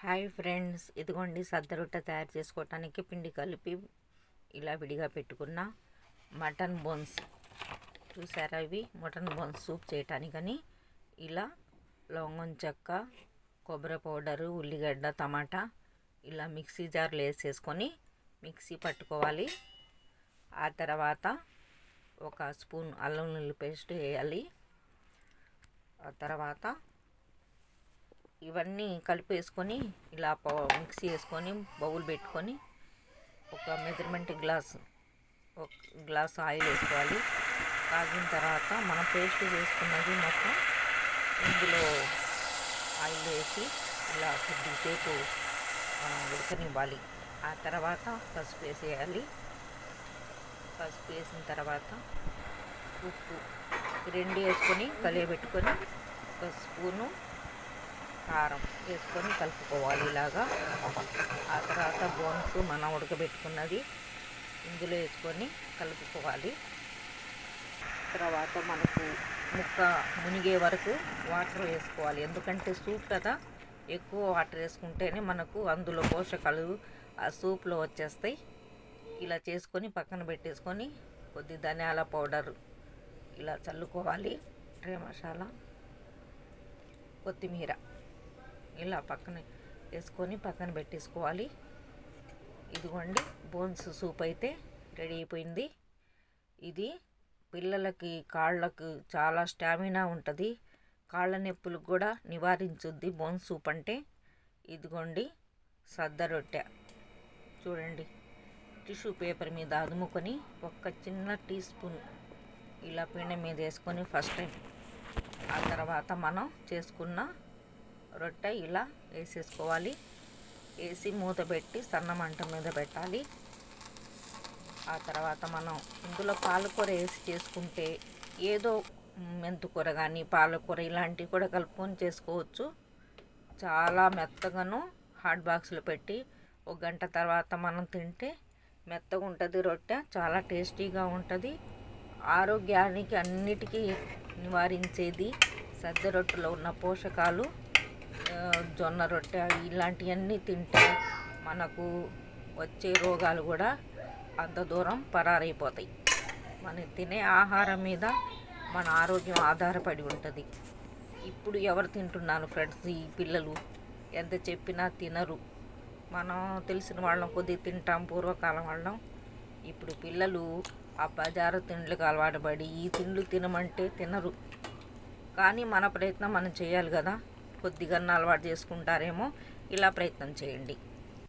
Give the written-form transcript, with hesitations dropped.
Hi friends, ఇదిగోండి సద్ద రొట్టె తయారు చేసుకోవటానికి పిండి కలిపి ఇలా విడిగా పెట్టుకున్న మటన్ బోన్స్ చూసారా. ఇవి మటన్ బోన్స్ సూప్ చేయటానికని ఇలా లవంగం చెక్క, కొబ్బరి పౌడరు, ఉల్లిగడ్డ, టమాటా ఇలా మిక్సీ జార్లో వేసేసుకొని మిక్సీ పట్టుకోవాలి. ఆ తర్వాత ఒక స్పూన్ అల్లం వెల్లుల్లి పేస్ట్ వేయాలి. ఆ తర్వాత ఇవన్నీ కలిపేసుకొని ఇలా మిక్సీ వేసుకొని బౌల్ పెట్టుకొని ఒక మెజర్మెంట్ ఒక గ్లాస్ ఆయిల్ వేసుకోవాలి. కాగిన తర్వాత మనం పేస్ట్ చేసుకున్నది మొత్తం ఇందులో ఆయిల్ వేసి ఇలా కొద్దిసేపు ఉడకనివ్వాలి. ఆ తర్వాత పసుపు వేసేయాలి. పసుపు వేసిన తర్వాత ఉప్పు రెండు వేసుకొని కలియబెట్టుకొని ఒక స్పూను కారం వేసుకొని కలుపుకోవాలి ఇలాగా. ఆ తర్వాత బోన్స్ మనం ఉడకబెట్టుకున్నది ఇందులో వేసుకొని కలుపుకోవాలి. తర్వాత మనకు ముక్క మునిగే వరకు వాటర్ వేసుకోవాలి. ఎందుకంటే సూప్ కదా, ఎక్కువ వాటర్ వేసుకుంటేనే మనకు అందులో పోషకాలు ఆ సూప్లో వచ్చేస్తాయి. ఇలా చేసుకొని పక్కన పెట్టేసుకొని కొద్ది ధనియాల పౌడర్ ఇలా చల్లుకోవాలి. డ్రై మసాలా, కొత్తిమీర ఇలా పక్కన వేసుకొని పక్కన పెట్టేసుకోవాలి. ఇదిగోండి బోన్స్ సూప్ అయితే రెడీ అయిపోయింది. ఇది పిల్లలకి కాళ్ళకు చాలా స్టామినా ఉంటుంది, కాళ్ళ నొప్పులకు కూడా నివారించుద్ది బోన్స్ సూప్ అంటే. ఇదిగోండి సద్ద రొట్టె చూడండి, టిష్యూ పేపర్ మీద అదుముకొని ఒక చిన్న టీ స్పూన్ ఇలా పిండి మీద వేసుకొని ఫస్ట్ టైం, ఆ తర్వాత మనం చేసుకున్న రొట్టె ఇలా వేసేసుకోవాలి. వేసి మూత పెట్టి సన్న మంట మీద పెట్టాలి. ఆ తర్వాత మనం ఇందులో పాలకూర వేసి చేసుకుంటే, ఏదో మెంతుకూర కానీ పాలకూర ఇలాంటివి కూడా కలుపుకొని చేసుకోవచ్చు. చాలా మెత్తగాను హాట్ బాక్స్లో పెట్టి ఒక గంట తర్వాత మనం తింటే మెత్తగా ఉంటుంది రొట్టె, చాలా టేస్టీగా ఉంటుంది. ఆరోగ్యానికి అన్నిటికీ నివారించేది సద్ద రొట్టెలో ఉన్న పోషకాలు. జొన్న రొట్టె ఇలాంటివన్నీ తింటే మనకు వచ్చే రోగాలు కూడా అంత దూరం పరారైపోతాయి. మనం తినే ఆహారం మీద మన ఆరోగ్యం ఆధారపడి ఉంటుంది. ఇప్పుడు ఎవరు తింటున్నారు ఫ్రెండ్స్? ఈ పిల్లలు ఎంత చెప్పినా తినరు. మనం తెలిసిన వాళ్ళం కొద్దిగా తింటాం, పూర్వకాలం వాళ్ళం. ఇప్పుడు పిల్లలు ఆ బజారు తిండ్లకు అలవాటు పడి ఈ తిండ్లు తినమంటే తినరు. కానీ మన ప్రయత్నం మనం చేయాలి కదా, కొద్దిగా అలవాటు చేసుకుంటారేమో. ఇలా ప్రయత్నం చేయండి.